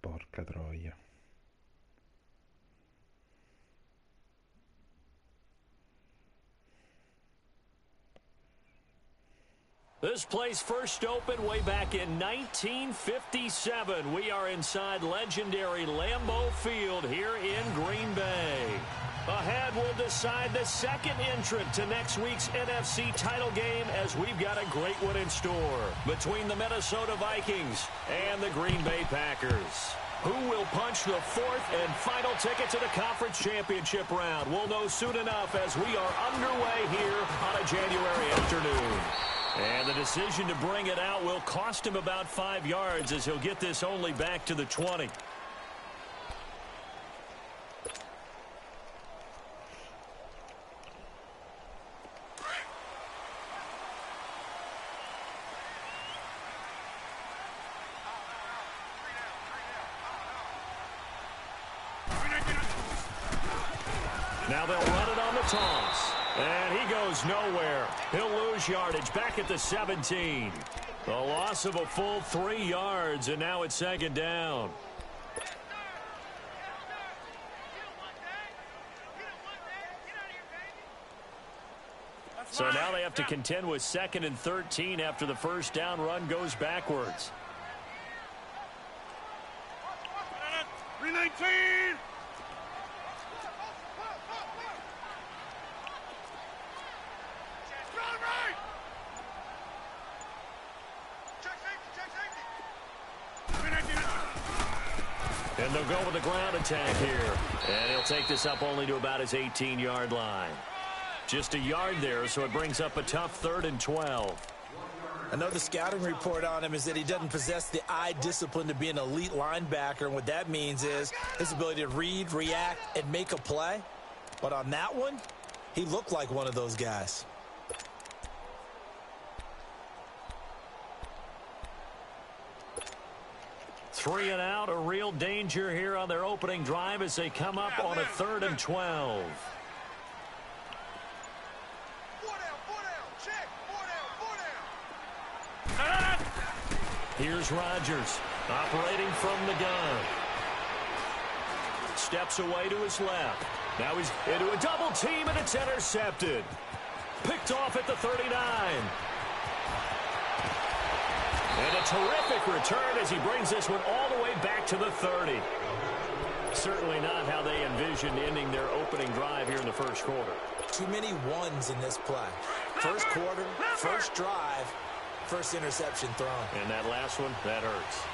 Porca troia. This place first opened way back in 1957. We are inside legendary Lambeau Field here in Green Bay. Ahead, we'll decide the second entrant to next week's NFC title game as we've got a great one in store between the Minnesota Vikings and the Green Bay Packers. Who will punch the fourth and final ticket to the conference championship round? We'll know soon enough as we are underway here on a January afternoon. And the decision to bring it out will cost him about 5 yards as he'll get this only back to the 20. Now they'll run it on the toss. And he goes nowhere. He'll lose yardage back at the 17. The loss of a full 3 yards, and now it's second down. So now they have to contend with 2nd and 13 after the first down run goes backwards. 319! And they'll go with the ground attack here. And he'll take this up only to about his 18-yard line. Just a yard there, so it brings up a tough 3rd and 12. I know the scouting report on him is that he doesn't possess the eye discipline to be an elite linebacker. And what that means is his ability to read, react, and make a play. But on that one, he looked like one of those guys. Three and out, a real danger here on their opening drive as they come up on a 3rd and 12. Here's Rodgers operating from the gun. Steps away to his left. Now he's into a double team and it's intercepted. Picked off at the 39. And a terrific return as he brings this one all the way back to the 30. Certainly not how they envisioned ending their opening drive here in the first quarter. Too many ones in this play. First quarter, first drive, first interception thrown. And that last one, that hurts.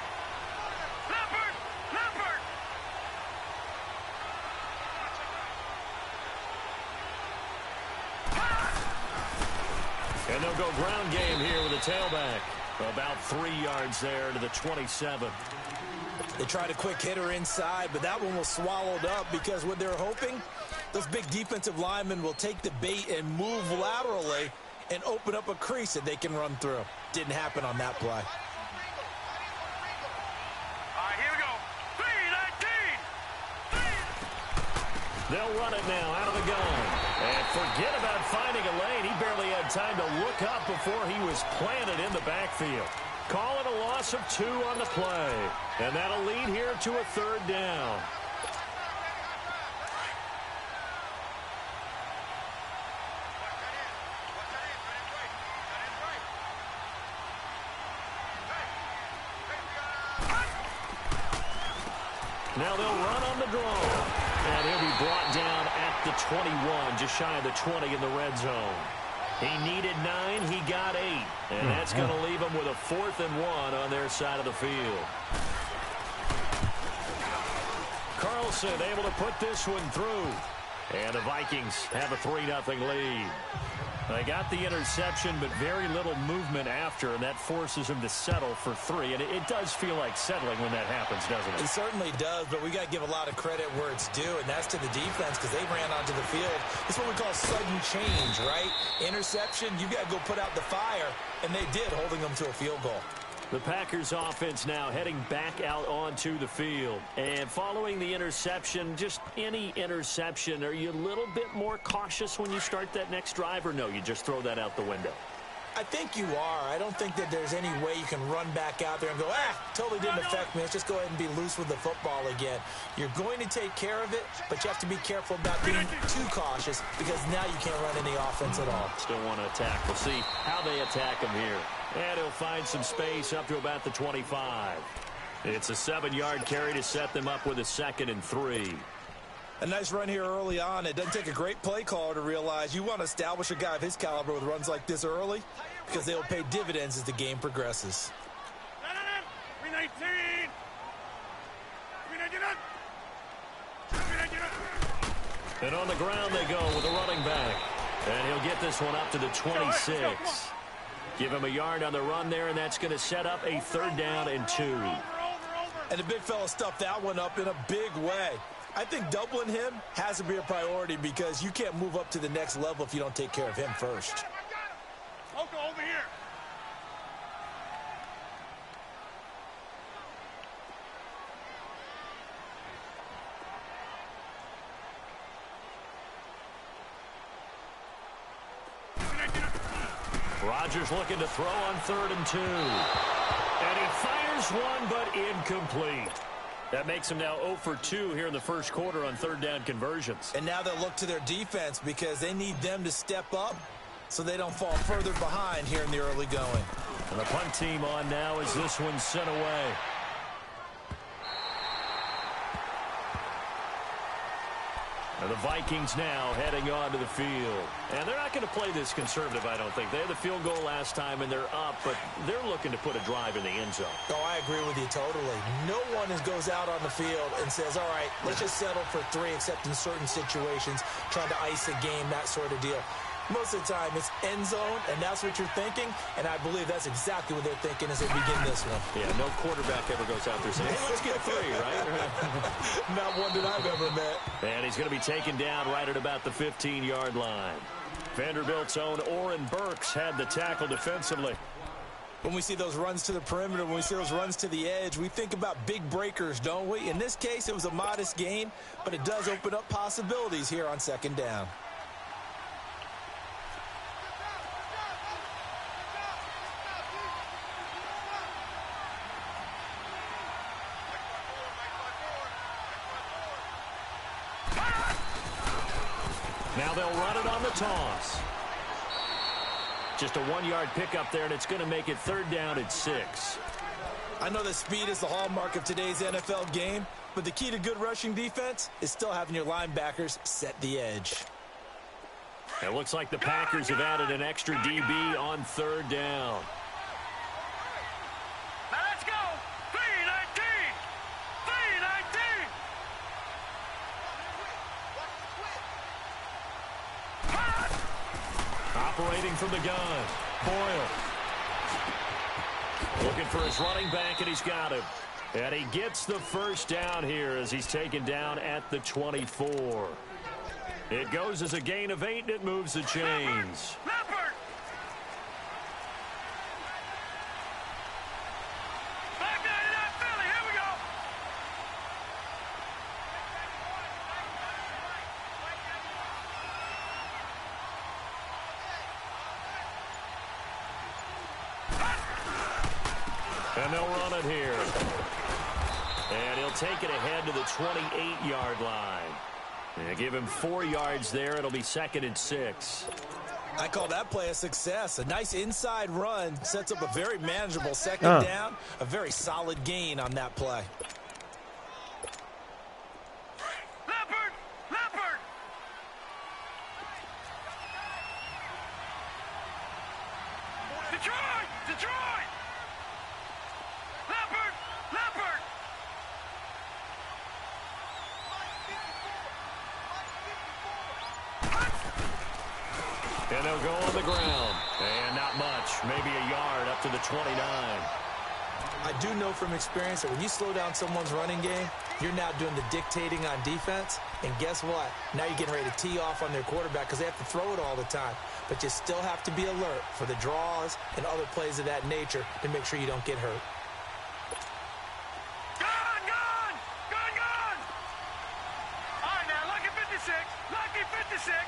And they'll go ground game here with a tailback. About 3 yards there to the 27. They tried a quick hitter inside, but that one was swallowed up because what they're hoping, those big defensive linemen will take the bait and move laterally and open up a crease that they can run through. Didn't happen on that play. All right, here we go. 3-19. They'll run it now out of the gun. And forget about finding a lane. He barely had time to look up before he was planted in the backfield. Call it a loss of 2 on the play. And that'll lead here to a 3rd down. Now they'll run on the draw. And he'll be brought down at the 21, just shy of the 20 in the red zone. He needed 9, he got 8. And that's going to leave him with a 4th and 1 on their side of the field. Carlson able to put this one through. And the Vikings have a 3-0 lead. They got the interception, but very little movement after, and that forces him to settle for 3. And it does feel like settling when that happens, doesn't it? It certainly does, but we got to give a lot of credit where it's due, and that's to the defense because they ran onto the field. It's what we call sudden change, right? Interception, you got to go put out the fire, and they did, holding them to a field goal. The Packers offense now heading back out onto the field. And following the interception, just any interception, are you a little bit more cautious when you start that next drive, or no, you just throw that out the window? I think you are. I don't think that there's any way you can run back out there and go, totally didn't affect me. Let's just go ahead and be loose with the football again. You're going to take care of it, but you have to be careful about being too cautious because now you can't run any offense at all. Still want to attack. We'll see how they attack him here. And he'll find some space up to about the 25. It's a 7-yard carry to set them up with a 2nd and 3. A nice run here early on. It doesn't take a great play caller to realize you want to establish a guy of his caliber with runs like this early because they will pay dividends as the game progresses. And on the ground they go with a running back. And he'll get this one up to the 26. Give him a yard on the run there, and that's going to set up a 3rd down and 2. And the big fella stuffed that one up in a big way. I think doubling him has to be a priority because you can't move up to the next level if you don't take care of him first. Loco, over here. Rodgers looking to throw on 3rd and 2. And he fires one, but incomplete. That makes him now 0 for 2 here in the first quarter on 3rd down conversions. And now they'll look to their defense because they need them to step up so they don't fall further behind here in the early going. And the punt team on now as this one's sent away. And the Vikings now heading onto the field. And they're not going to play this conservative, I don't think. They had the field goal last time, and they're up, but they're looking to put a drive in the end zone. Oh, I agree with you totally. No one goes out on the field and says, all right, let's just settle for 3, except in certain situations, trying to ice a game, that sort of deal. Most of the time, it's end zone, and that's what you're thinking, and I believe that's exactly what they're thinking as they begin this one. Yeah, no quarterback ever goes out there saying, hey, let's get 3, right? Not one that I've ever met. And he's going to be taken down right at about the 15-yard line. Vanderbilt's own Oren Burks had the tackle defensively. When we see those runs to the perimeter, when we see those runs to the edge, we think about big breakers, don't we? In this case, it was a modest gain, but it does open up possibilities here on 2nd down. Now they'll run it on the toss. Just a 1-yard pickup there, and it's going to make it 3rd down and 6. I know that speed is the hallmark of today's NFL game, but the key to good rushing defense is still having your linebackers set the edge. It looks like the Packers have added an extra DB on 3rd down. Now let's go. 319. 319. Operating from the gun, Boyle. Looking for his running back, and he's got him. And he gets the 1st down here as he's taken down at the 24. It goes as a gain of 8, and it moves the chains. Leopard. Back down to that Philly. Here we go. And they'll run it here. And he'll take it ahead to the 28-yard line. And give him 4 yards there. It'll be 2nd and 6. I call that play a success. A nice inside run sets up a very manageable 2nd down. A very solid gain on that play. Leopard. Leopard. Detroit. Detroit. Leopard. Leopard. And they'll go on the ground. And not much. Maybe a yard up to the 29. I do know from experience that when you slow down someone's running game, you're now doing the dictating on defense. And guess what? Now you're getting ready to tee off on their quarterback because they have to throw it all the time. But you still have to be alert for the draws and other plays of that nature to make sure you don't get hurt. Gone, gone, gone, gone. All right, now, lucky 56, lucky 56. Hey.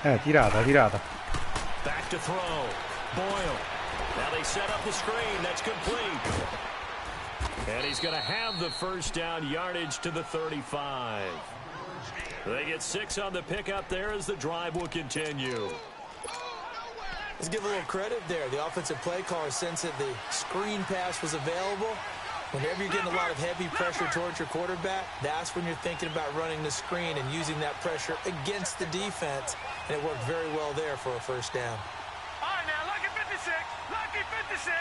Tirata. Back to throw. Boyle. Now they set up the screen. That's complete. And he's going to have the first down, yardage to the 35. They get 6 on the pickup there as the drive will continue. Let's give a little credit there. The offensive play caller sensed that the screen pass was available. Whenever you're getting a lot of heavy pressure towards your quarterback, that's when you're thinking about running the screen and using that pressure against the defense. And it worked very well there for a first down. All right, now, lucky 56. Lucky 56.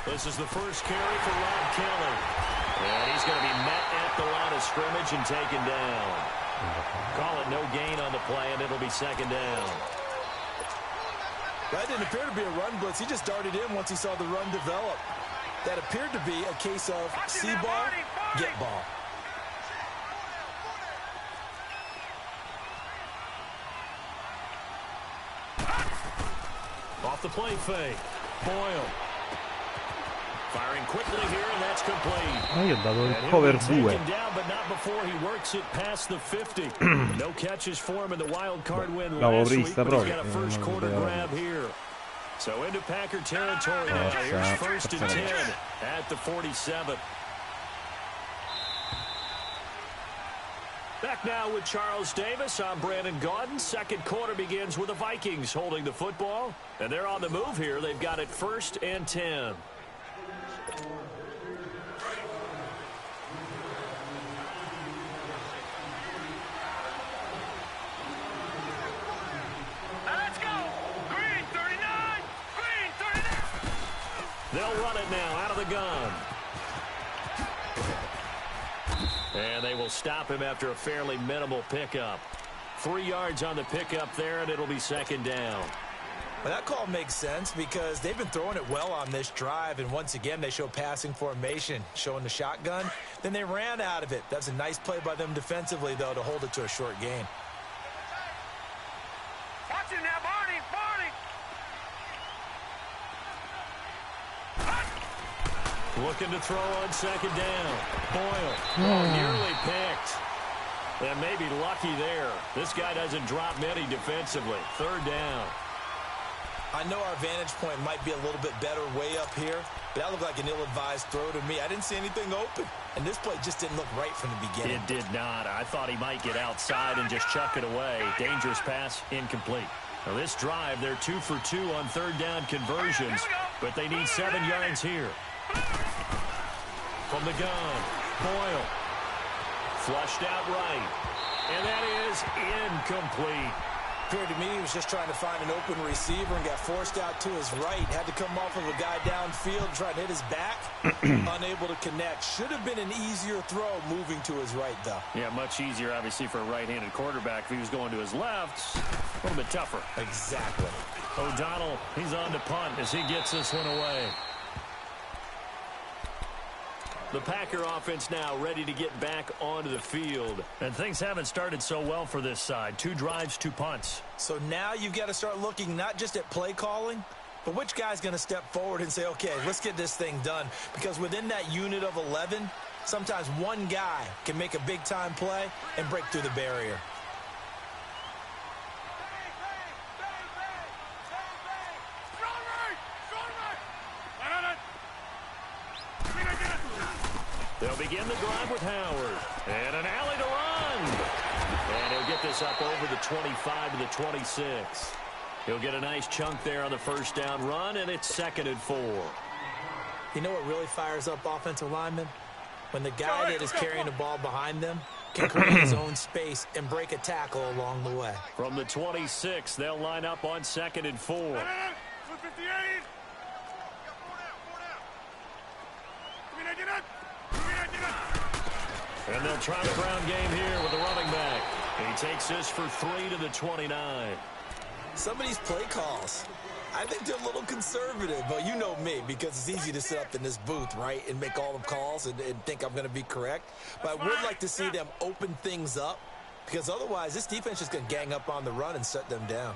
This is the first carry for Rob Kelly. And he's going to be met at the line of scrimmage and taken down. Call it no gain on the play, and it'll be second down. That didn't appear to be a run blitz. He just darted in once he saw the run develop. That appeared to be a case of see ball, get ball. Off the play fake. Boyle. Firing quickly here, and that's complete. Io ho dato il And cover he'll be 2. taken down, but not before he works it past the 50. No catches for him in the wild card win L'avevo last week, vista but he's proprio. got a first Non quarter vedevo. grab here. So into Packer territory now. Here's first and 10 at the 47. Back now with Charles Davis. I'm Brandon Gaudin. Second quarter begins with the Vikings holding the football. And they're on the move here. They've got it first and 10. Let's go. Green 39. Green 39. They'll run it now out of the gun. And they will stop him after a fairly minimal pickup. 3 yards on the pickup there, and it'll be second down. Well, that call makes sense because they've been throwing it well on this drive, and once again, they show passing formation, showing the shotgun. Then they ran out of it. That's a nice play by them defensively, though, to hold it to a short gain. Watch it now, Barney. Looking to throw on second down. Boyle. Nearly picked. And maybe lucky there. This guy doesn't drop many defensively. Third down. I know our vantage point might be a little bit better way up here, but that looked like an ill-advised throw to me. I didn't see anything open, and this play just didn't look right from the beginning. It did not. I thought he might get outside and just chuck it away. Dangerous pass, incomplete. Now this drive, they're 2 for 2 on third down conversions, but they need 7 yards here. From the gun, Boyle. Flushed out right. And that is incomplete. Appeared to me he was just trying to find an open receiver and got forced out to his right. Had to come off of a guy downfield, trying to hit his back. Unable to connect. Should have been an easier throw moving to his right, though. Yeah, much easier, obviously, for a right-handed quarterback. If he was going to his left, a little bit tougher. Exactly. O'Donnell, he's on to punt as he gets this one away. The Packer offense now ready to get back onto the field. And things haven't started so well for this side. 2 drives, 2 punts. So now you've got to start looking not just at play calling, but which guy's going to step forward and say, okay, let's get this thing done. Because within that unit of 11, sometimes one guy can make a big-time play and break through the barrier. They'll begin the drive with Howard. And an alley to run. And he'll get this up over the 25 to the 26. He'll get a nice chunk there on the first down run, and it's 2nd and 4. You know what really fires up offensive linemen? When the guy that is carrying the ball behind them can create his own space and break a tackle along the way. From the 26, they'll line up on 2nd and 4. 258. And they'll try the ground game here with the running back. He takes this for 3 to the 29. Some of these play calls, I think they're a little conservative. But you know me, because it's easy to sit up in this booth, right, and make all the calls and think I'm going to be correct. But I would like to see them open things up, because otherwise this defense is going to gang up on the run and shut them down.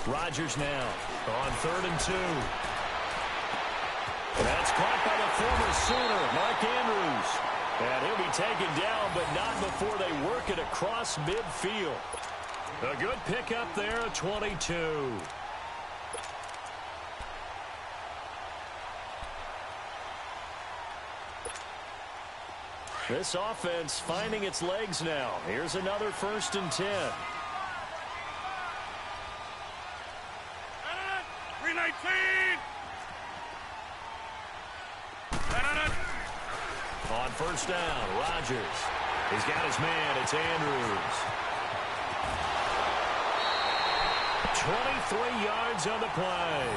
Rodgers now on 3rd and 2. That's caught by the former Sooner, Mark Andrews. And he'll be taken down, but not before they work it across midfield. A good pickup there at 22. This offense finding its legs now. Here's another 1st and 10. 319. On 1st down, Rodgers. He's got his man. It's Andrews. 23 yards on the play.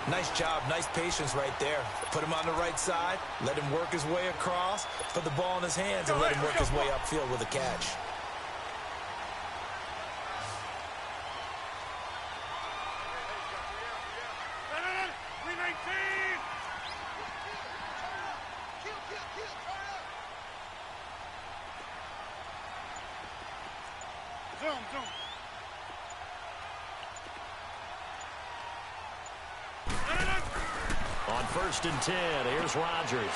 Nice job, nice patience right there. Put him on the right side, let him work his way across, put the ball in his hands, and let him work his way upfield with a catch. Zoom. On 1st and 10, here's Rodgers.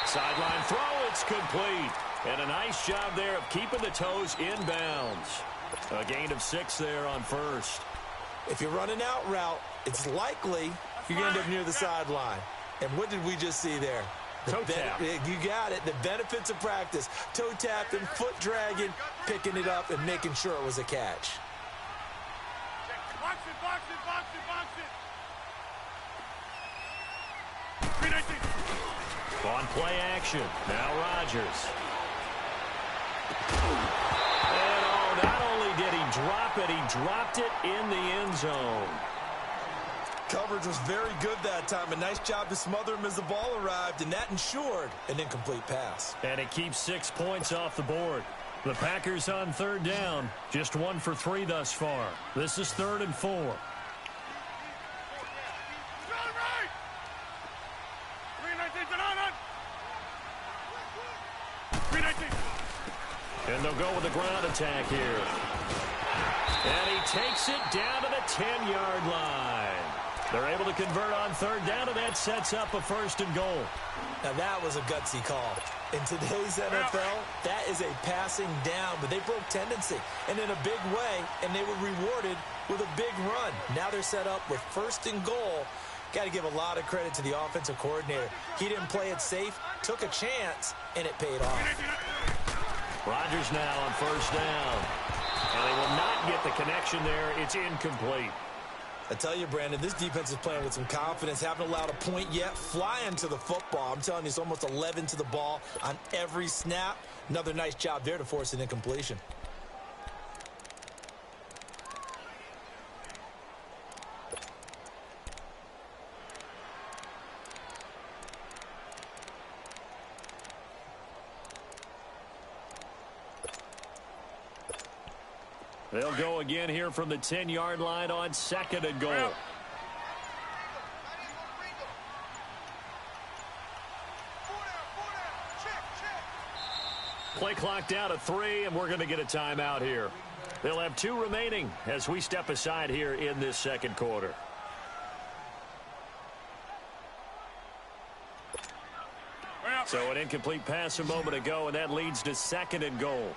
Sideline throw, it's complete. And a nice job there of keeping the toes inbounds. A gain of 6 there on 1st. If you're running out route, it's likely you're going to end up near the sideline. And what did we just see there? Toe tap. You got it. The benefits of practice. Toe tapping, foot dragging, picking it up, and making sure it was a catch. Box it. 319. On play action, now Rodgers. And not only did he drop it, he dropped it in the end zone. Coverage was very good that time. A nice job to smother him as the ball arrived, and that ensured an incomplete pass. And it keeps 6 points off the board. The Packers on 3rd down, just 1 for 3 thus far. This is 3rd and 4. Right. 319. And they'll go with the ground attack here. And he takes it down to the 10-yard line. They're able to convert on 3rd down, and that sets up a 1st and goal. Now, that was a gutsy call. In today's NFL, that is a passing down, but they broke tendency, and in a big way, and they were rewarded with a big run. Now they're set up with 1st and goal. Got to give a lot of credit to the offensive coordinator. He didn't play it safe, took a chance, and it paid off. Rodgers now on 1st down. And they will not get the connection there. It's incomplete. I tell you, Brandon, this defense is playing with some confidence. Haven't allowed a point yet. Flying to the football. I'm telling you, it's almost 11 to the ball on every snap. Another nice job there to force an incompletion. They'll go again here from the 10-yard line on 2nd and goal. Play clock down to 3, and we're going to get a timeout here. They'll have 2 remaining as we step aside here in this 2nd quarter. So an incomplete pass a moment ago, and that leads to 2nd and goal.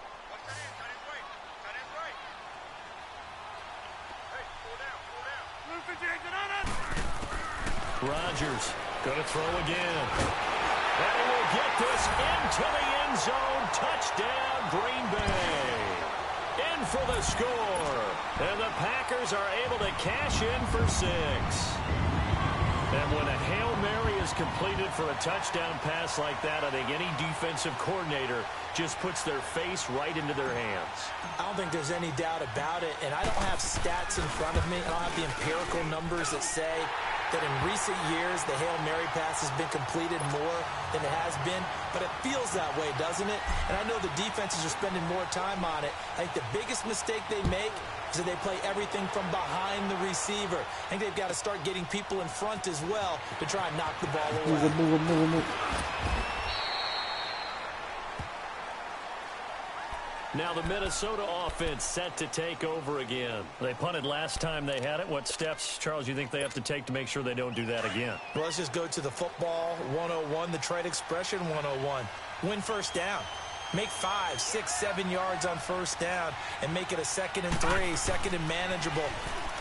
Rodgers going to throw again. And he will get this into the end zone. Touchdown, Green Bay. In for the score. And the Packers are able to cash in for 6. And when a Hail Mary is completed for a touchdown pass like that, I think any defensive coordinator just puts their face right into their hands. I don't think there's any doubt about it, and I don't have stats in front of me. I don't have the empirical numbers that say that in recent years the Hail Mary pass has been completed more than it has been, but it feels that way, doesn't it? And I know the defenses are spending more time on it. I think the biggest mistake they make is that they play everything from behind the receiver. I think they've got to start getting people in front as well to try and knock the ball away. Now the Minnesota offense set to take over again. They punted last time they had it. What steps, Charles, you think they have to take to make sure they don't do that again? Well, let's just go to the football 101, the trade expression 101. Win first down. Make 5, 6, 7 yards on first down and make it a 2nd and 3, 2nd and manageable.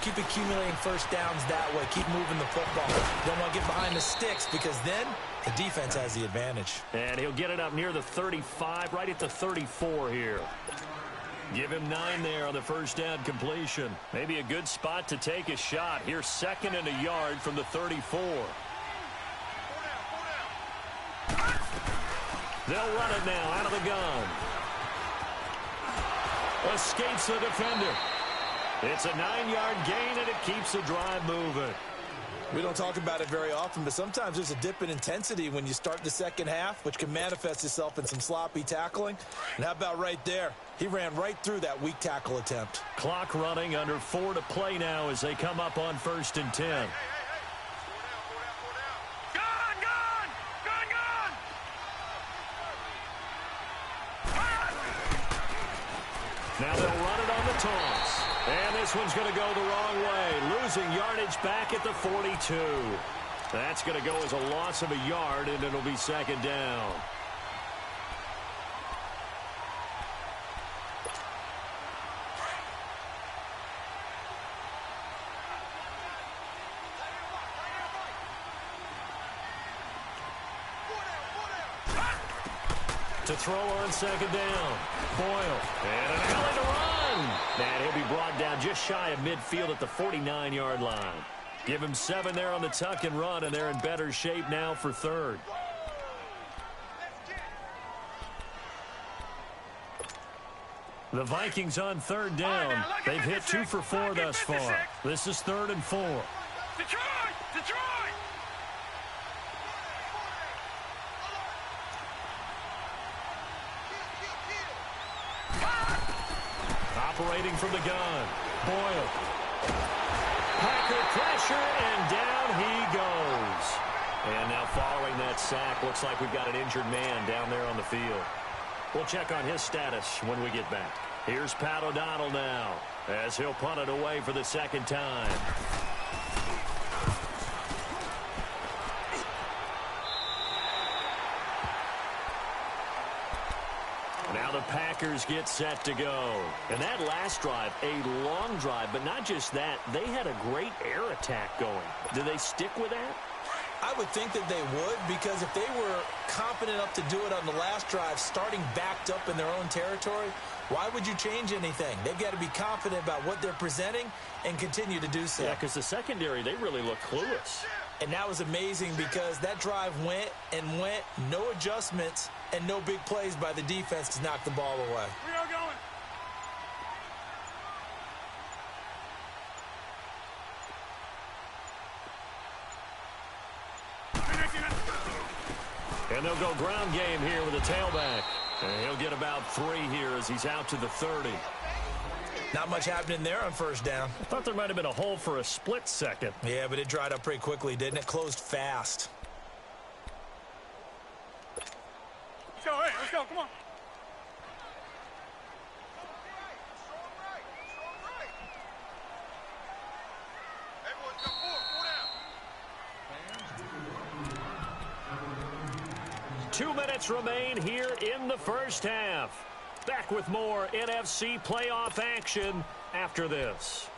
Keep accumulating first downs that way. Keep moving the football. You don't want to get behind the sticks because then the defense has the advantage. And he'll get it up near the 35, right at the 34 here. Give him 9 there on the first down completion. Maybe a good spot to take a shot. Here's 2nd and a yard from the 34. They'll run it now out of the gun. Escapes the defender. It's a 9-yard gain, and it keeps the drive moving. We don't talk about it very often, but sometimes there's a dip in intensity when you start the second half, which can manifest itself in some sloppy tackling. And how about right there? He ran right through that weak tackle attempt. Clock running, under 4 to play now as they come up on 1st and 10. Now they'll run it on the toss. And this one's going to go the wrong way. Losing yardage back at the 42. That's going to go as a loss of a yard, and it'll be 2nd down. To throw on 2nd down. Boyle. And an alley to run. And he'll be brought down just shy of midfield at the 49-yard line. Give him 7 there on the tuck and run, and they're in better shape now for 3rd. The Vikings on 3rd down. They've hit 2 for 4 thus far. This is 3rd and 4. Detroit! Detroit! Operating from the gun. Boyle. Packer pressure, and down he goes. And now following that sack, looks like we've got an injured man down there on the field. We'll check on his status when we get back. Here's Pat O'Donnell now as he'll punt it away for the 2nd time. Now the Packers get set to go. And that last drive, a long drive, but not just that, they had a great air attack going. Do they stick with that? I would think that they would, because if they were confident enough to do it on the last drive, starting backed up in their own territory, why would you change anything? They've got to be confident about what they're presenting and continue to do so. Yeah, because the secondary, they really look clueless. And that was amazing because that drive went and went, no adjustments, and no big plays by the defense to knock the ball away. We are going. And they'll go ground game here with a tailback. And he'll get about 3 here as he's out to the 30. Not much happening there on first down. I thought there might have been a hole for a split second. Yeah, but it dried up pretty quickly, didn't it? Closed fast. Let's go, hey, let's go, come on. Everyone, come forward, 2 minutes remain here in the first half. Back with more NFC playoff action after this.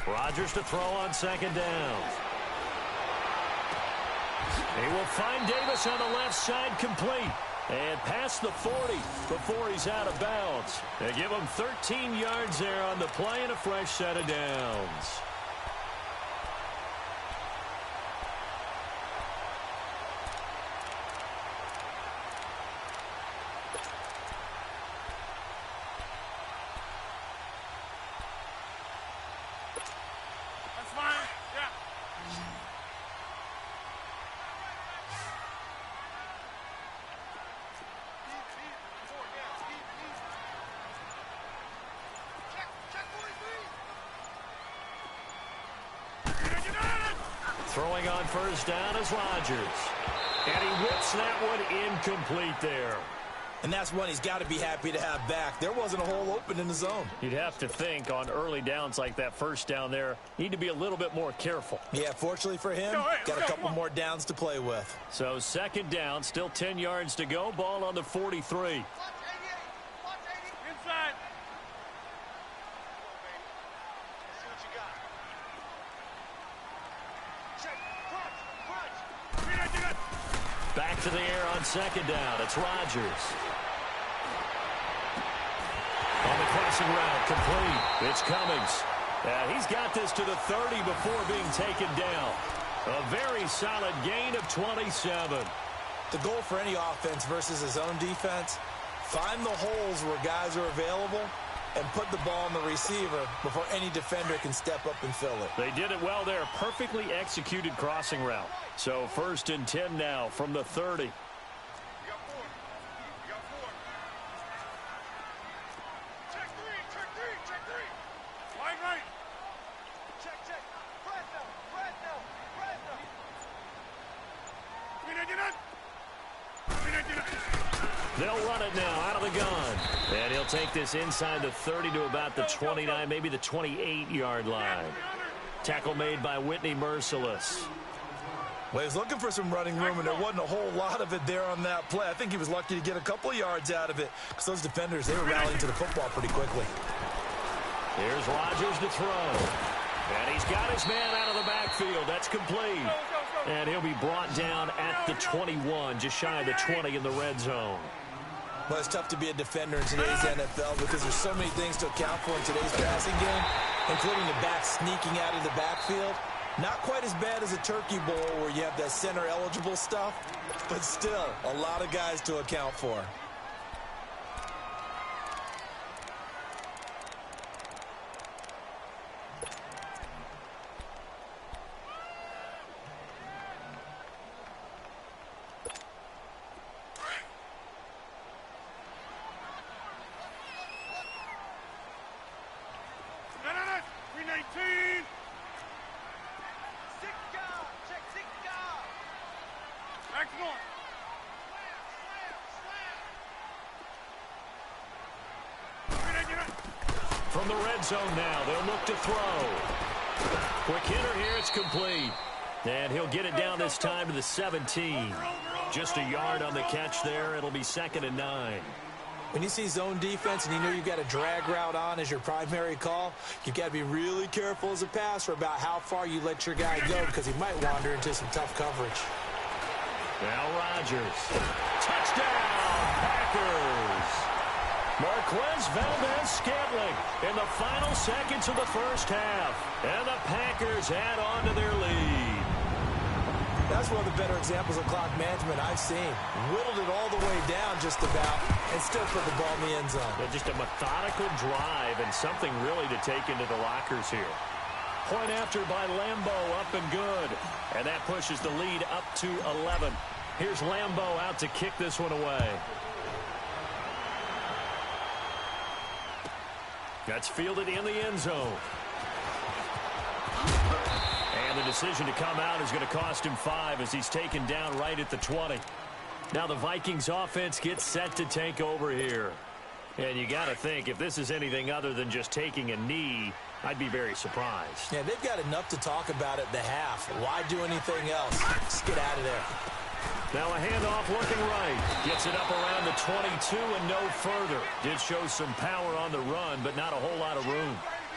Rodgers to throw on 2nd down. He will find Davis on the left side, complete. And past the 40 before he's out of bounds. They give him 13 yards there on the play and a fresh set of downs. That's fine, yeah. Throwing on first down is Rodgers. And he whips that one incomplete there. And that's one he's got to be happy to have back. There wasn't a hole open in the zone. You'd have to think on early downs like that first down there, need to be a little bit more careful. Yeah, fortunately for him, got a couple more downs to play with. So second down, still 10 yards to go. Ball on the 43. Back to the air on second down. It's Rodgers. On the crossing route, complete. It's Cummings. And he's got this to the 30 before being taken down. A very solid gain of 27. The goal for any offense versus his own defense, find the holes where guys are available and put the ball on the receiver before any defender can step up and fill it. They did it well there. Perfectly executed crossing route. So first and 10 now from the 30. They'll run it now out of the gun. And he'll take this inside the 30 to about the 29, maybe the 28-yard line. Tackle made by Whitney Merciless. Well, he was looking for some running room, and there wasn't a whole lot of it there on that play. I think he was lucky to get a couple of yards out of it because those defenders, they were rallying to the football pretty quickly. Here's Rodgers to throw. And he's got his man out of the backfield. That's complete. And he'll be brought down at the 21, just shy of the 20 in the red zone. Well, it's tough to be a defender in today's NFL because there's so many things to account for in today's passing game, including the back sneaking out of the backfield. Not quite as bad as a turkey bowl where you have that center-eligible stuff, but still a lot of guys to account for. From the red zone now, they'll look to throw. Quick hitter here, it's complete. And he'll get it down this time to the 17. Just a yard on the catch there. It'll be second and 9. When you see zone defense and you know you've got a drag route on as your primary call, you've got to be really careful as a passer about how far you let your guy go because he might wander into some tough coverage. Now Rodgers. Touchdown, Packers. Marquez Valdez-Scantling in the final seconds of the first half. And the Packers add on to their lead. That's one of the better examples of clock management I've seen. Whittled it all the way down just about and still put the ball in the end zone. Yeah, just a methodical drive and something really to take into the lockers here. Point after by Lambeau, up and good. And that pushes the lead up to 11. Here's Lambeau out to kick this one away. That's fielded in the end zone. And the decision to come out is going to cost him 5 as he's taken down right at the 20. Now the Vikings offense gets set to take over here. And you got to think, if this is anything other than just taking a knee, I'd be very surprised. Yeah, they've got enough to talk about at the half. Why do anything else? Just get out of there. Now a handoff looking right. Gets it up around the 22 and no further. Did show some power on the run, but not a whole lot of room.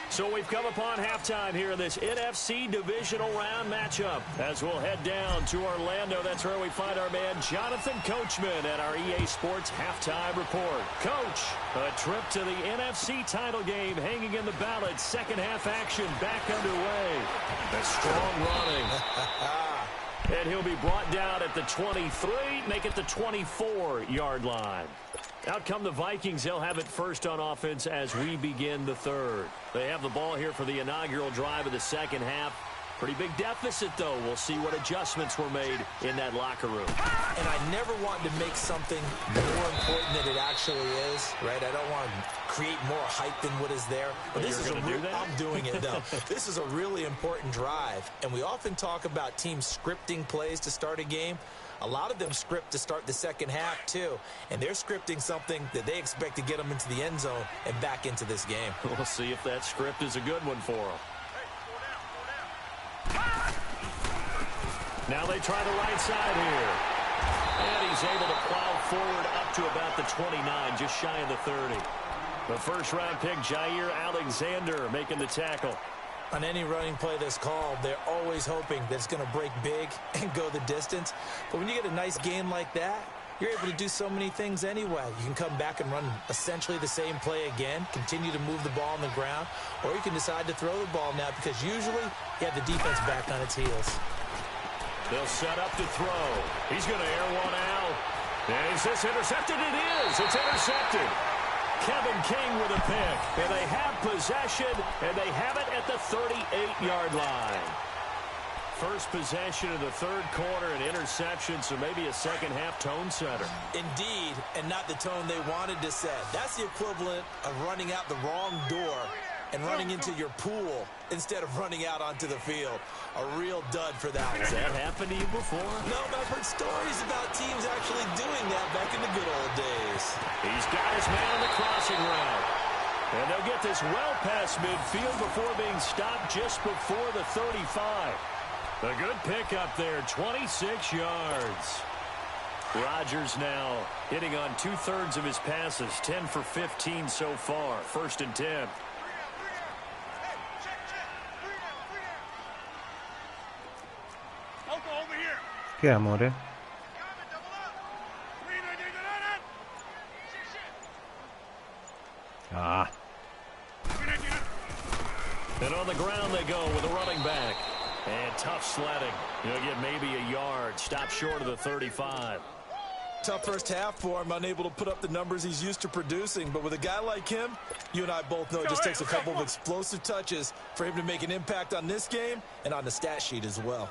So we've come upon halftime here in this NFC Divisional Round matchup. As we'll head down to Orlando, that's where we find our man Jonathan Coachman at our EA Sports Halftime Report. Coach, a trip to the NFC title game hanging in the balance. Second half action back underway. A strong running. And he'll be brought down at the 23, make it the 24-yard line. Out come the Vikings. They'll have it first on offense as we begin the third. They have the ball here for the inaugural drive of the second half. Pretty big deficit, though. We'll see what adjustments were made in that locker room. And I never want to make something more important than it actually is, right? I don't want to create more hype than what is there. But this is I'm doing it, though. This is a really important drive. And we often talk about teams scripting plays to start a game. A lot of them script to start the second half, too. And they're scripting something that they expect to get them into the end zone and back into this game. We'll see if that script is a good one for them. Now they try the right side here. And he's able to plow forward up to about the 29, just shy of the 30. The first-round pick, Jair Alexander, making the tackle. On any running play that's called, they're always hoping that it's going to break big and go the distance. But when you get a nice game like that, you're able to do so many things anyway. You can come back and run essentially the same play again, continue to move the ball on the ground, or you can decide to throw the ball now because usually you have the defense back on its heels. They'll set up to throw. He's going to air one out. And is this intercepted? It is. It's intercepted. Kevin King with a pick. And they have possession, and they have it at the 38-yard line. First possession of the third quarter, an interception, so maybe a second-half tone setter. Indeed, and not the tone they wanted to set. That's the equivalent of running out the wrong door and running into your pool instead of running out onto the field. A real dud for that one. Has that happened to you before? No, but I've heard stories about teams actually doing that back in the good old days. He's got his man on the crossing route. And they'll get this well past midfield before being stopped just before the 35. A good pickup there, 26 yards. Rodgers now hitting on 2/3 of his passes, 10 for 15 so far. 1st and 10. Che amore? Ah. And on the ground they go with a running back. And tough sledding. He'll get maybe a yard. Stop short of the 35. Tough first half for him, unable to put up the numbers he's used to producing. But with a guy like him, you and I both know it just takes a couple of explosive touches for him to make an impact on this game and on the stat sheet as well.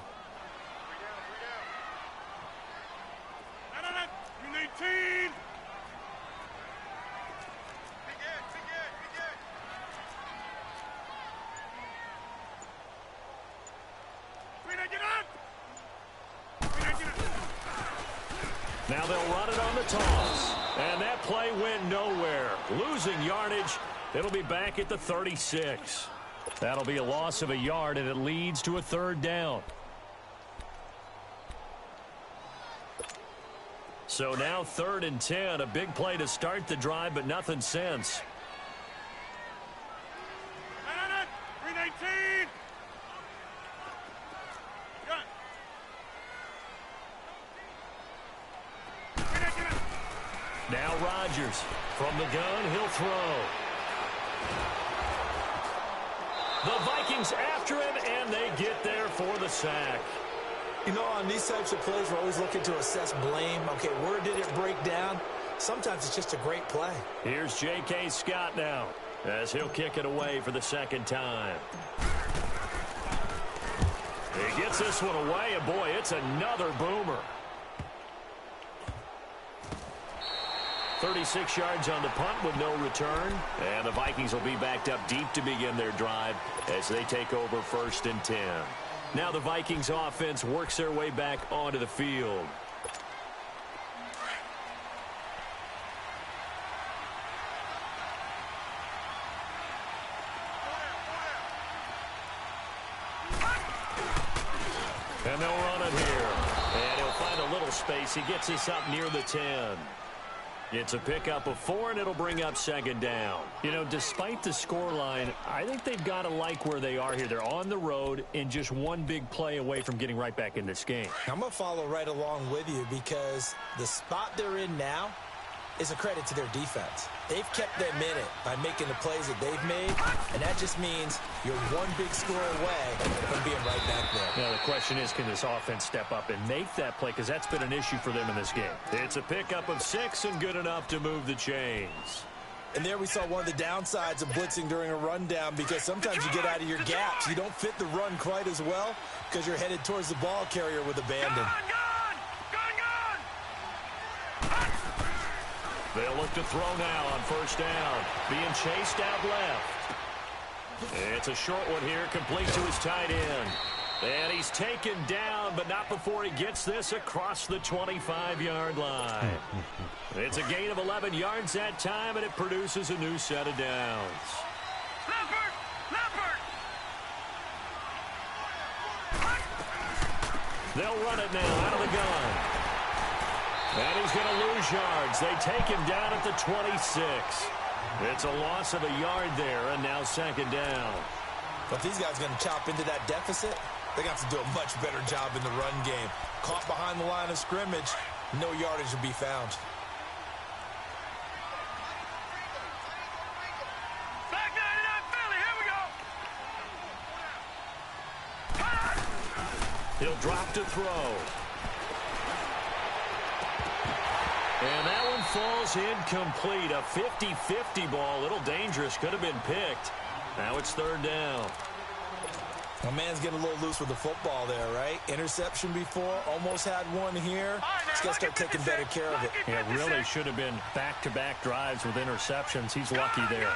Now they'll run it on the toss. And that play went nowhere. Losing yardage. It'll be back at the 36. That'll be a loss of a yard, and it leads to a 3rd down. So now 3rd and 10. A big play to start the drive, but nothing since. 319. Now Rodgers from the gun, he'll throw. The Vikings after him, and they get there for the sack. You know, on these types of plays, we're always looking to assess blame. Okay, where did it break down? Sometimes it's just a great play. Here's J.K. Scott now, as he'll kick it away for the 2nd time. He gets this one away, and boy, it's another boomer. 36 yards on the punt with no return. And the Vikings will be backed up deep to begin their drive as they take over 1st and 10. Now the Vikings offense works their way back onto the field. And they'll run it here. And he'll find a little space. He gets this up near the 10. It's a pickup of 4, and it'll bring up 2nd down. You know, despite the scoreline, I think they've got to like where they are here. They're on the road and just one big play away from getting right back in this game. I'm going to follow right along with you because the spot they're in now is a credit to their defense. They've kept them in it by making the plays that they've made, and that just means you're one big score away from being right back there. Now, the question is, can this offense step up and make that play? Because that's been an issue for them in this game. It's a pickup of 6 and good enough to move the chains. And there we saw one of the downsides of blitzing during a rundown, because sometimes you get out of your gaps. You don't fit the run quite as well because you're headed towards the ball carrier with abandon. They'll look to throw now on first down. Being chased out left. It's a short one here, complete to his tight end. And he's taken down, but not before he gets this across the 25-yard line. It's a gain of 11 yards that time, and it produces a new set of downs. They'll run it now out of the gun. And he's going to lose yards. They take him down at the 26. It's a loss of a yard there, and now second down. But if these guys are going to chop into that deficit, they're going to have to do a much better job in the run game. Caught behind the line of scrimmage, no yardage will be found. Back 99 Philly, here we go. He'll drop to throw. And that one falls incomplete. A 50-50 ball. A little dangerous. Could have been picked. Now it's third down. My man's getting a little loose with the football there, right? Interception before. Almost had one here. He's got to start taking better care of it. Yeah, really should have been back-to-back drives with interceptions. He's lucky there.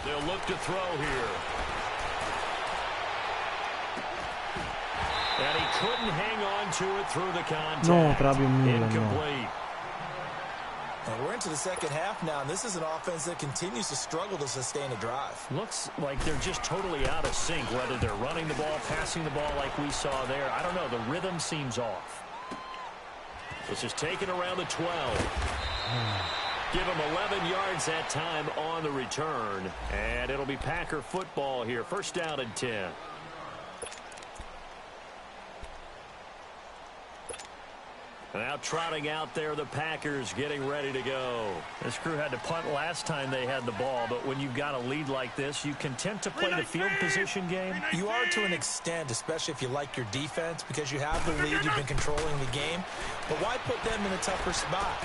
They'll look to throw here. And he couldn't hang on to it through the contact. No, proprio nulla, incomplete. no. And we're into the second half now, and this is an offense that continues to struggle to sustain a drive. Looks like they're just totally out of sync, whether they're running the ball, passing the ball like we saw there. I don't know. The rhythm seems off. This is taken around the 12. Give him 11 yards that time on the return. And it'll be Packer football here. First down and 10. Now trotting out there, the Packers getting ready to go. This crew had to punt last time they had the ball, but when you've got a lead like this, you content to play the field position game? You are to an extent, especially if you like your defense, because you have the lead, you've been controlling the game. But why put them in a tougher spot?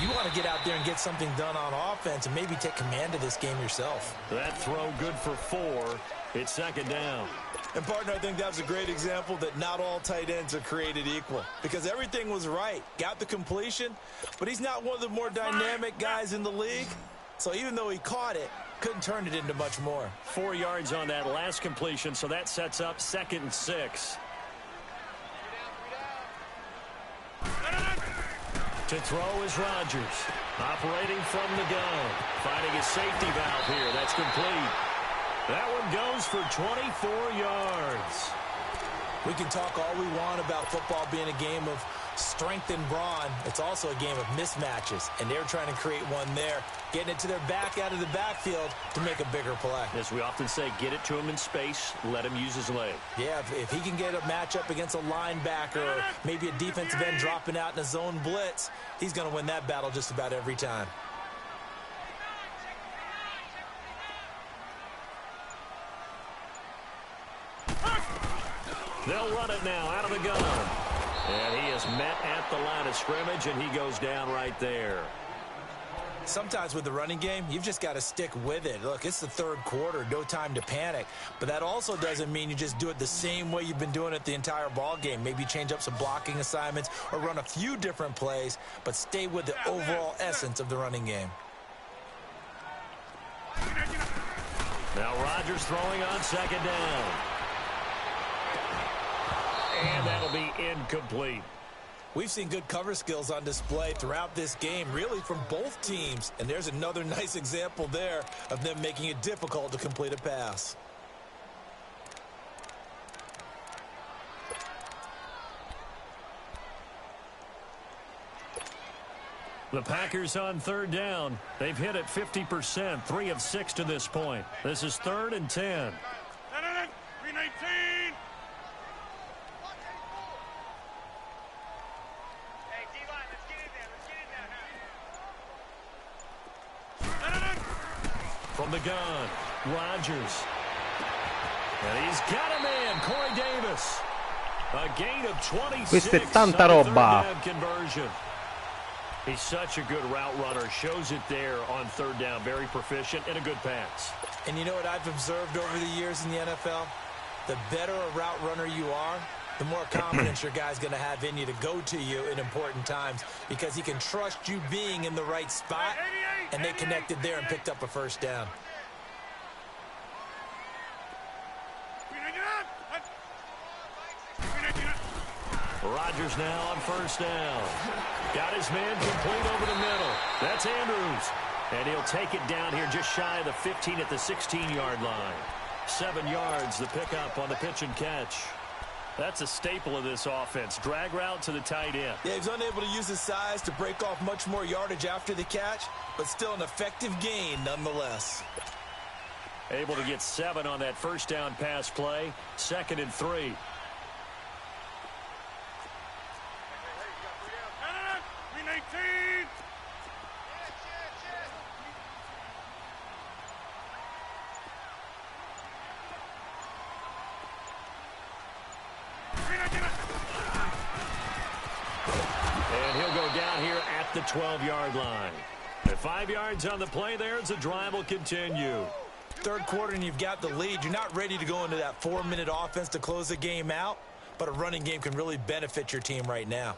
You want to get out there and get something done on offense and maybe take command of this game yourself. That throw good for 4. It's second down. And, partner, I think that was a great example that not all tight ends are created equal, because everything was right. Got the completion, but he's not one of the more dynamic guys in the league. So even though he caught it, couldn't turn it into much more. 4 yards on that last completion, so that sets up 2nd and 6. To throw is Rodgers. Operating from the gun. Finding his safety valve here. That's complete. That one goes for 24 yards. We can talk all we want about football being a game of strength and brawn. It's also a game of mismatches, and they're trying to create one there, getting it to their back out of the backfield to make a bigger play. As we often say, get it to him in space, let him use his leg. Yeah, if he can get a matchup against a linebacker or maybe a defensive end dropping out in a zone blitz, he's going to win that battle just about every time. They'll run it now out of the gun. And he is met at the line of scrimmage, and he goes down right there. Sometimes with the running game, you've just got to stick with it. Look, it's the third quarter, no time to panic. But that also doesn't mean you just do it the same way you've been doing it the entire ball game. Maybe change up some blocking assignments or run a few different plays, but stay with the overall essence of the running game. Now Rodgers throwing on second down. And that'll be incomplete. We've seen good cover skills on display throughout this game, really from both teams. And there's another nice example there of them making it difficult to complete a pass. The Packers on third down. They've hit it 50%, 3 of 6 to this point. This is 3rd and 10. 319. From the gun, Rodgers. And he's got him in, Corey Davis. A gain of 26. Questa è tanta roba. Conversion. He's such a good route runner. Shows it there on third down. Very proficient and a good pass. And you know what I've observed over the years in the NFL? The better a route runner you are, the more confidence your guy's going to have in you to go to you in important times because he can trust you being in the right spot, and they connected there and picked up a first down. Rodgers now on first down. Got his man complete over the middle. That's Andrews. And he'll take it down here just shy of the 15 at the 16-yard line. 7 yards, the pickup on the pitch and catch. That's a staple of this offense. Drag route to the tight end. Yeah, he's unable to use his size to break off much more yardage after the catch, but still an effective gain nonetheless. Able to get 7 on that first down pass play. 2nd and 3. The 12-yard line. At 5 yards on the play there as the drive will continue. Third quarter and you've got the lead. You're not ready to go into that 4-minute offense to close the game out, but a running game can really benefit your team right now.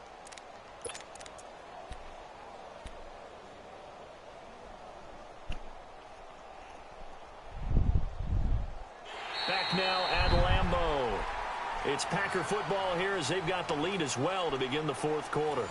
Back now at Lambeau. It's Packer football here as they've got the lead as well to begin the fourth quarter.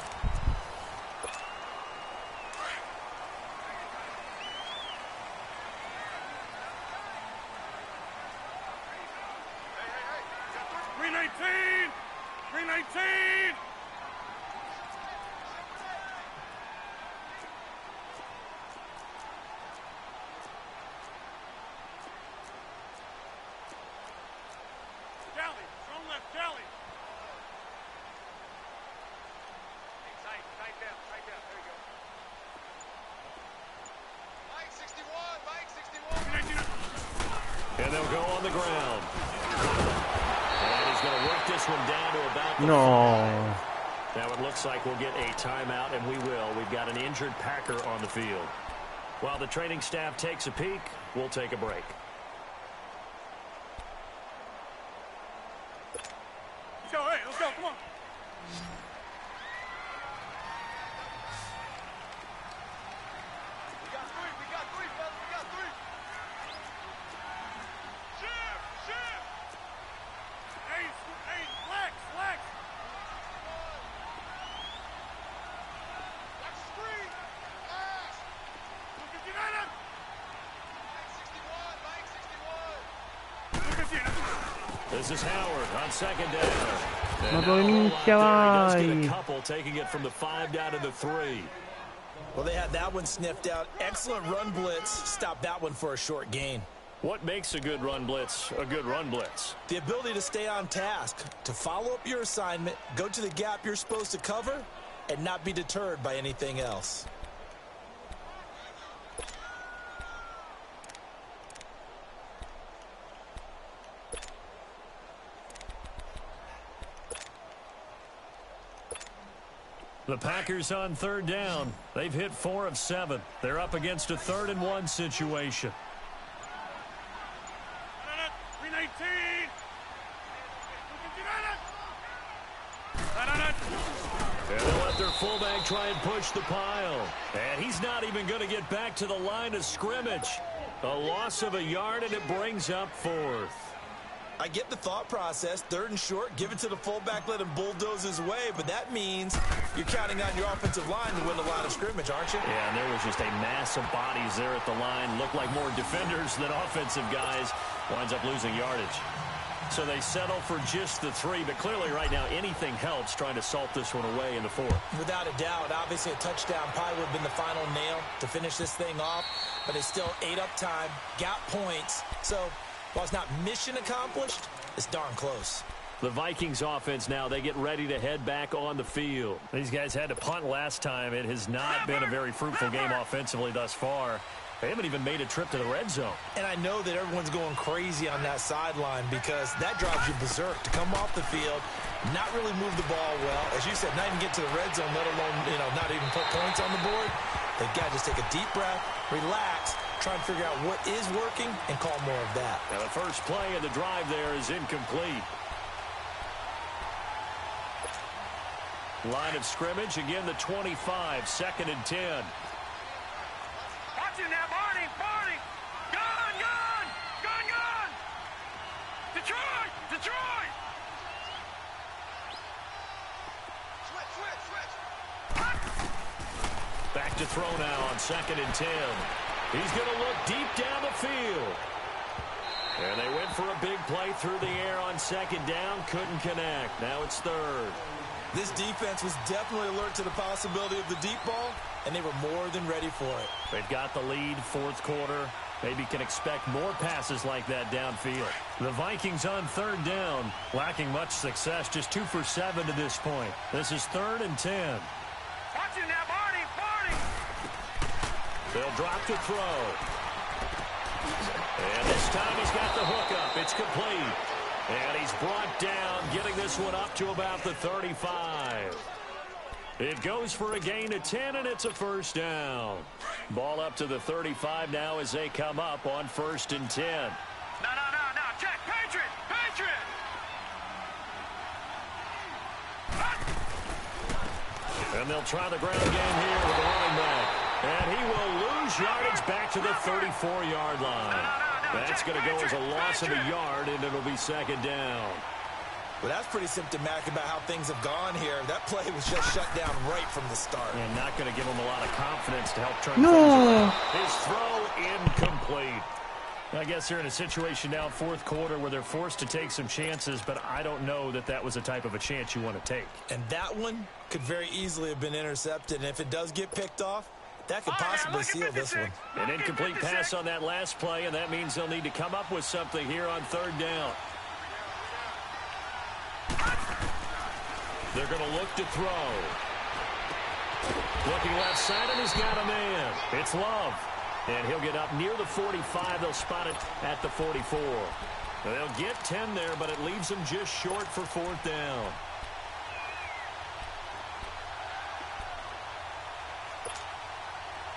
And they'll go on the ground. And he's going to work this one down to about the 5. Now it looks like we'll get a timeout, and we will. We've got an injured Packer on the field. While the training staff takes a peek, we'll take a break. Let's go, hey, let's go, come on. This is Howard on 2nd down. Ma dove minchia vai? Does get a couple, taking it from the 5 down to the 3. Well, they had that one sniffed out. Excellent run blitz. Stop that one for a short gain. What makes a good run blitz a good run blitz? The ability to stay on task, to follow up your assignment, go to the gap you're supposed to cover, and not be deterred by anything else. The Packers on 3rd down. They've hit 4 of 7. They're up against a 3rd and 1 situation. 319. And they'll let their fullback try and push the pile. And he's not even going to get back to the line of scrimmage. A loss of a yard, and it brings up 4th. I get the thought process. 3rd and short, give it to the fullback, let him bulldoze his way, but that means you're counting on your offensive line to win the line of scrimmage, aren't you? Yeah, and there was just a mass of bodies there at the line. Looked like more defenders than offensive guys. Winds up losing yardage. So they settle for just the 3, but clearly right now anything helps trying to salt this one away in the 4th. Without a doubt, obviously a touchdown probably would have been the final nail to finish this thing off, but they still ate up time, got points. So while it's not mission accomplished, it's darn close. The Vikings offense now, they get ready to head back on the field. These guys had to punt last time. It has not been a very fruitful game offensively thus far. They haven't even made a trip to the red zone. And I know that everyone's going crazy on that sideline because that drives you berserk to come off the field, not really move the ball well. As you said, not even get to the red zone, let alone, not even put points on the board. They've got to just take a deep breath, relax, try and figure out what is working, and call more of that. Now the first play of the drive there is incomplete. Line of scrimmage, again the 25, 2nd and 10. Watch it now, Barney, Barney. Gun, gun, gun, gun. Detroit, Detroit. Switch, switch, switch. Back to throw now on 2nd and 10. He's going to look deep down the field. And they went for a big play through the air on 2nd down. Couldn't connect. Now it's 3rd. This defense was definitely alert to the possibility of the deep ball, and they were more than ready for it. They've got the lead, 4th quarter. Maybe can expect more passes like that downfield. The Vikings on 3rd down, lacking much success, just 2 for 7 to this point. This is 3rd and 10. Watch it now, Barney, Barney. They'll drop to throw. And this time he's got the hook up. It's complete. And he's brought down, getting this one up to about the 35. It goes for a gain of 10, and it's a 1st down. Ball up to the 35 now as they come up on 1st and 10. No, check, Patriot, Patriot. And they'll try the ground game here with the running back. And he will lose yardage back to the 34-yard line. That's going to go as a loss of a yard, and it'll be 2nd down. Well, that's pretty symptomatic about how things have gone here. That play was just shut down right from the start. And not going to give him a lot of confidence to help turn things around. His throw incomplete. I guess they're in a situation now, 4th quarter, where they're forced to take some chances, but I don't know that that was the type of a chance you want to take. And that one could very easily have been intercepted, and if it does get picked off, that could possibly seal this one. An incomplete pass on that last play, and that means they'll need to come up with something here on 3rd down. They're going to look to throw. Looking left side, and he's got a man. It's Love. And he'll get up near the 45. They'll spot it at the 44. They'll get 10 there, but it leaves them just short for 4th down.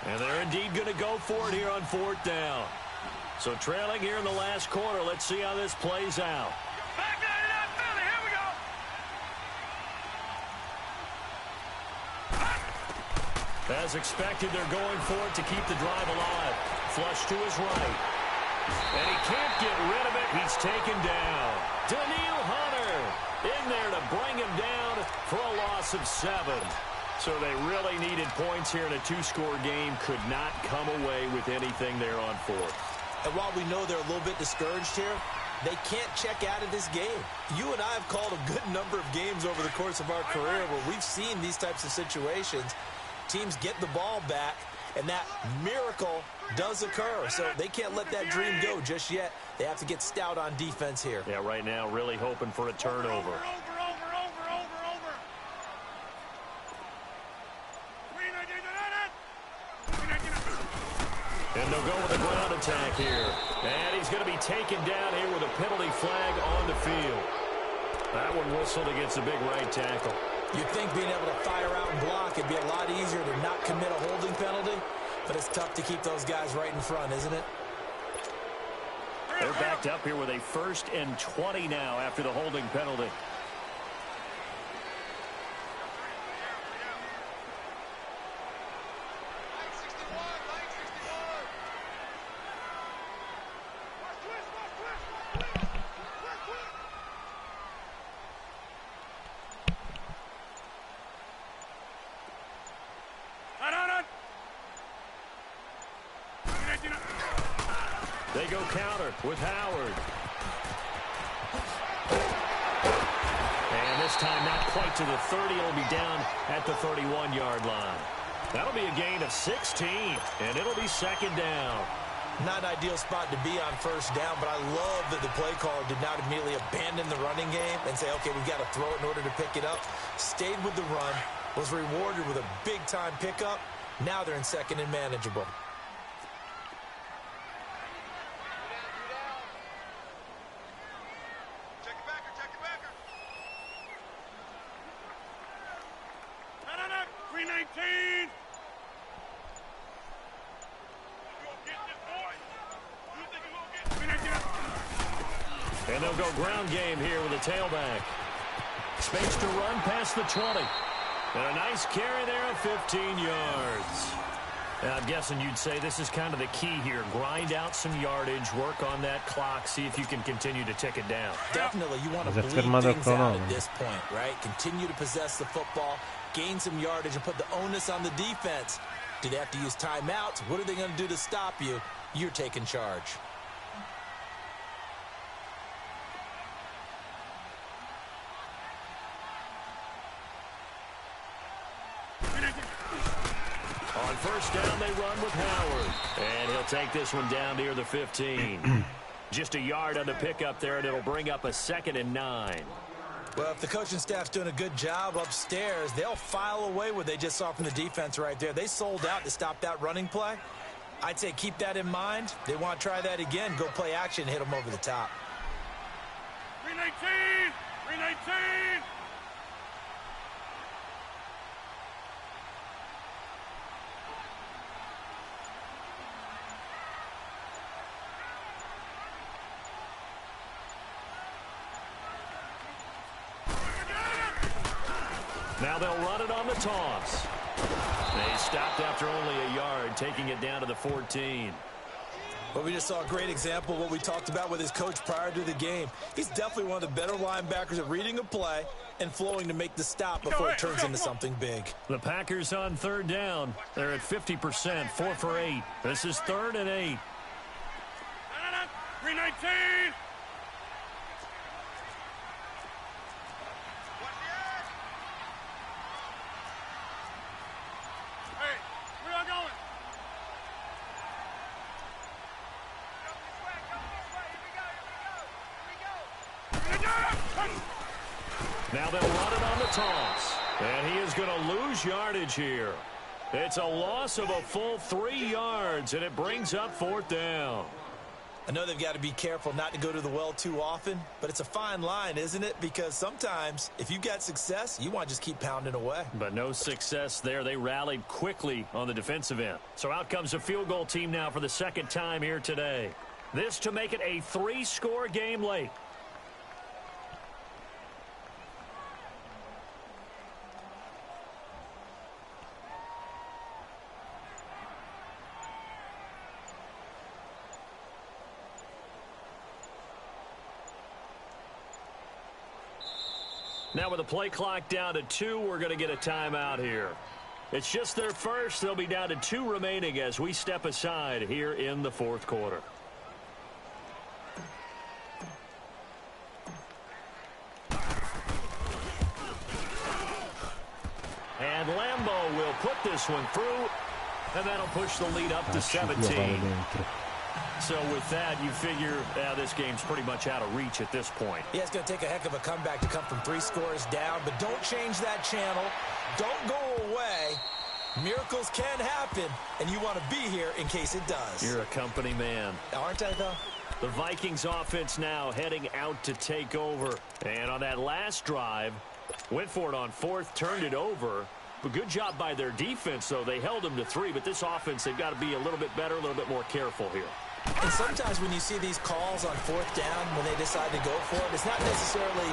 And they're indeed going to go for it here on 4th down. So trailing here in the last quarter. Let's see how this plays out. Back down to that Philly. Here we go. As expected, they're going for it to keep the drive alive. Flush to his right. And he can't get rid of it. He's taken down. Daniil Hunter in there to bring him down for a loss of 7. So they really needed points here in a 2-score game. Could not come away with anything there on 4th. And while we know they're a little bit discouraged here, they can't check out of this game. You and I have called a good number of games over the course of our career where we've seen these types of situations. Teams get the ball back, and that miracle does occur. So they can't let that dream go just yet. They have to get stout on defense here. Yeah, right now really hoping for a turnover. Over. And they'll go with a ground attack here. And he's going to be taken down here with a penalty flag on the field. That one whistled against a big right tackle. You'd think being able to fire out and block, it'd be a lot easier to not commit a holding penalty, but it's tough to keep those guys right in front, isn't it? They're backed up here with a 1st and 20 now after the holding penalty. They go counter with Howard. And this time not quite to the 30. It'll be down at the 31-yard line. That'll be a gain of 16, and it'll be 2nd down. Not an ideal spot to be on 1st down, but I love that the play caller did not immediately abandon the running game and say, okay, we've got to throw it in order to pick it up. Stayed with the run, was rewarded with a big-time pickup. Now they're in 2nd and manageable. And they'll go ground game here with a tailback. Space to run past the 20. And a nice carry there of 15 yards. And I'm guessing you'd say this is kind of the key here. Grind out some yardage, work on that clock, see if you can continue to tick it down. Definitely, you want to bleed things out at this point, right? Continue to possess the football, gain some yardage, and put the onus on the defense. Do they have to use timeouts? What are they going to do to stop you? You're taking charge. On first down, they run with Howard. And he'll take this one down near the 15. Just a yard on the pickup there, and it'll bring up a 2nd and 9. Well, if the coaching staff's doing a good job upstairs, they'll file away what they just saw from the defense right there. They sold out to stop that running play. I'd say keep that in mind. They want to try that again. Go play action, hit them over the top. 319! 319! Now they'll run it on the toss. They stopped after only a yard, taking it down to the 14. Well, we just saw a great example of what we talked about with his coach prior to the game. He's definitely one of the better linebackers at reading a play and flowing to make the stop before it turns into something big. The Packers on third down. They're at 50%, 4 for 8. This is 3rd and 8. 319! Now they'll run it on the toss. And he is going to lose yardage here. It's a loss of a full 3 yards, and it brings up 4th down. I know they've got to be careful not to go to the well too often, but it's a fine line, isn't it? Because sometimes, if you've got success, you want to just keep pounding away. But no success there. They rallied quickly on the defensive end. So out comes a field goal team now for the 2nd time here today. This to make it a 3-score game late. Now with the play clock down to 2, we're going to get a timeout here. It's just their first. They'll be down to 2 remaining as we step aside here in the 4th quarter. And Lambeau will put this one through, and that'll push the lead up to 17. So with that, you figure this game's pretty much out of reach at this point. Yeah, it's going to take a heck of a comeback to come from 3 scores down, but don't change that channel. Don't go away. Miracles can happen, and you want to be here in case it does. You're a company man. Aren't I, though? The Vikings offense now heading out to take over. And on that last drive, went for it on 4th, turned it over. But good job by their defense, though. They held them to 3, but this offense, they've got to be a little bit better, a little bit more careful here. And sometimes when you see these calls on 4th down, when they decide to go for it, it's not necessarily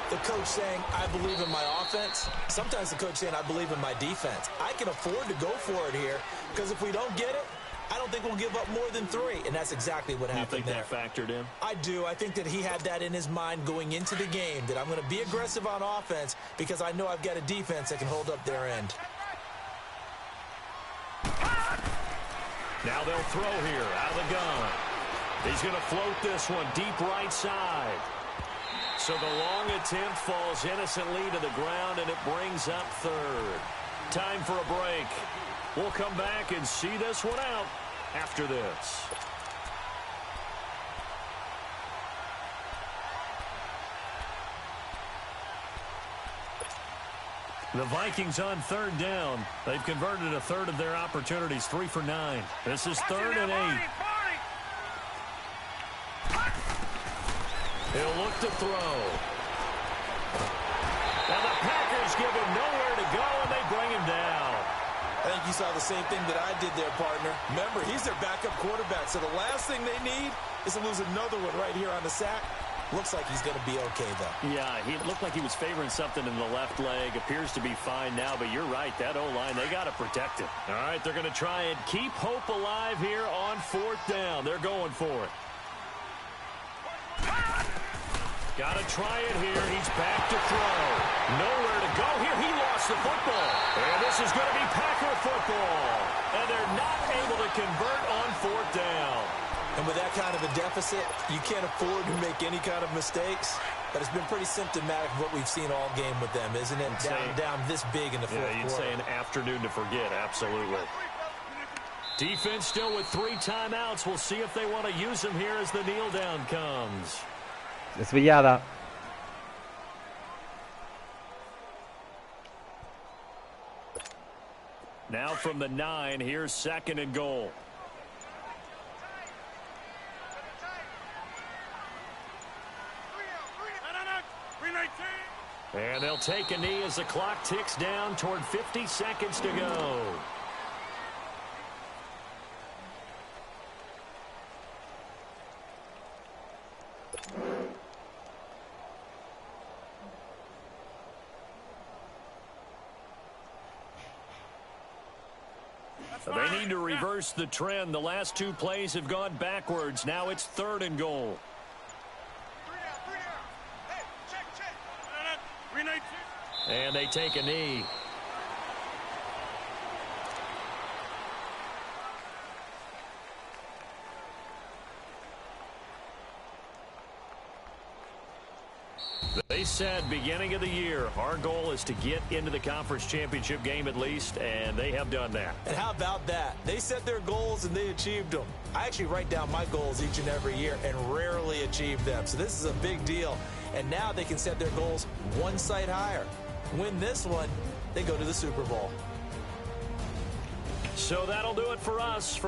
the coach saying, I believe in my offense. Sometimes the coach saying, I believe in my defense. I can afford to go for it here, because if we don't get it, I don't think we'll give up more than 3, and that's exactly what happened there. You think that factored in? I do. I think that he had that in his mind going into the game, that I'm going to be aggressive on offense because I know I've got a defense that can hold up their end. Now they'll throw here out of the gun. He's going to float this one deep right side. So the long attempt falls innocently to the ground, and it brings up 3rd. Time for a break. We'll come back and see this one out after this. The Vikings on 3rd down. They've converted a 1/3 of their opportunities, 3 for 9. This is 3rd and 8. He'll look to throw. And the Packers give him nowhere to go, and they bring him down. I think you saw the same thing that I did there, partner. Remember, he's their backup quarterback, so the last thing they need is to lose another one right here on the sack. Looks like he's going to be okay, though. Yeah, he looked like he was favoring something in the left leg. Appears to be fine now, but you're right. That O-line, they got to protect it. All right, they're going to try and keep hope alive here on 4th down. They're going for it. Got to try it here. He's back to throw. Nowhere to go here. He lost the football. And this is going to be Packer football. And they're not able to convert on 4th down. And with that kind of a deficit, you can't afford to make any kind of mistakes. But it's been pretty symptomatic of what we've seen all game with them, isn't it? Down this big in the fourth quarter. You'd say an afternoon to forget, absolutely. Defense still with 3 timeouts. We'll see if they want to use them here as the kneel down comes. Si è svegliata. Now from the 9, here's 2nd and goal. And they'll take a knee as the clock ticks down toward 50 seconds to go. They need to reverse the trend. The last 2 plays have gone backwards. Now it's 3rd and goal. And they take a knee. They said beginning of the year, our goal is to get into the conference championship game at least, and they have done that. And how about that? They set their goals and they achieved them. I actually write down my goals each and every year and rarely achieve them. So this is a big deal. And now they can set their goals one site higher. Win this one, they go to the Super Bowl. So that'll do it for us.